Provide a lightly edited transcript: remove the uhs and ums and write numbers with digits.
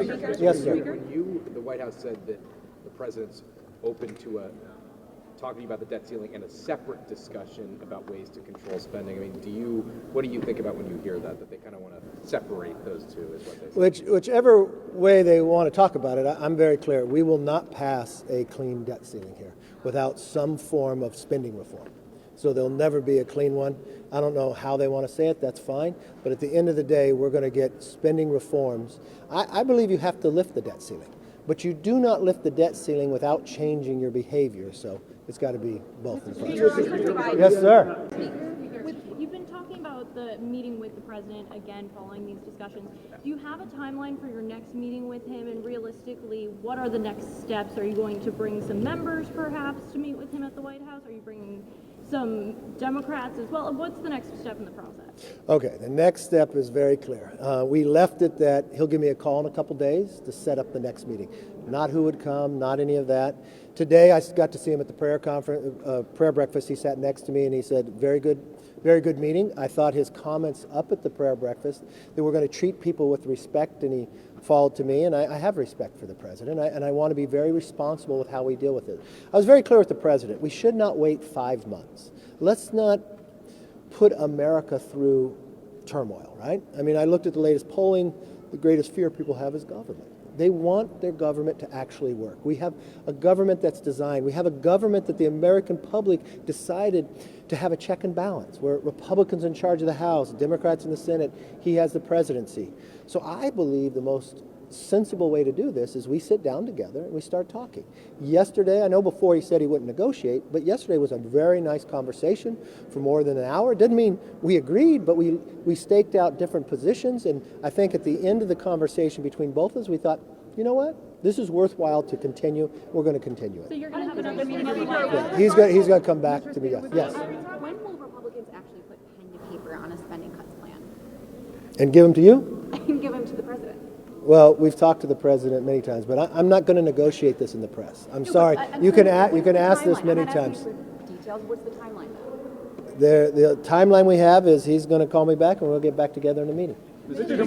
Yes, sir. When the White House said that the president's open to talking about the debt ceiling and a separate discussion about ways to control spending, I mean, what do you think about when you hear that they kind of want to separate those two, is what they say? Whichever way they want to talk about it, I'm very clear. We will not pass a clean debt ceiling here without some form of spending reform. So there'll never be a clean one. I don't know how they want to say it, that's fine. But at the end of the day, we're going to get spending reforms. I believe you have to lift the debt ceiling. But you do not lift the debt ceiling without changing your behavior. So it's got to be both in front. Yes, sir. You've been talking about the meeting with the president again following these discussions. Do you have a timeline for your next meeting with him? And realistically, what are the next steps? Are you going to bring some members perhaps to meet with him at the White House? Are you bringing some Democrats as well? What's the next step in the process? Okay, the next step is very clear. We left it that he'll give me a call in a couple days to set up the next meeting. Not who would come, not any of that. Today I got to see him at the prayer breakfast. He sat next to me and he said, very good meeting. I thought his comments up at the prayer breakfast that we're going to treat people with respect, and he followed to me, and I have respect for the president, and I want to be very responsible with how we deal with it. I was very clear with the president. We should not wait 5 months. Let's not put America through turmoil, right? I mean, I looked at the latest polling. The greatest fear people have is government. They want their government to actually work. We have a government that's designed. We have a government that the American public decided to have a check and balance, where Republicans in charge of the House, Democrats in the Senate, he has the presidency. So I believe the most sensible way to do this is we sit down together and we start talking. Yesterday, I know before he said he wouldn't negotiate, but yesterday was a very nice conversation for more than an hour. It didn't mean we agreed, but we staked out different positions, and I think at the end of the conversation between both of us, we thought, you know what? This is worthwhile to continue. We're going to continue it. So you're going to have another meeting at the White House? Yeah, he's going to come back to me. Yes. When will Republicans actually put pen to paper on a spending cuts plan? And give them to you? And give them to the president? Well, we've talked to the president many times, but I'm not going to negotiate this in the press. I'm sorry. You can ask this many times. Details. What's the timeline? The timeline we have is he's going to call me back, and we'll get back together in a meeting.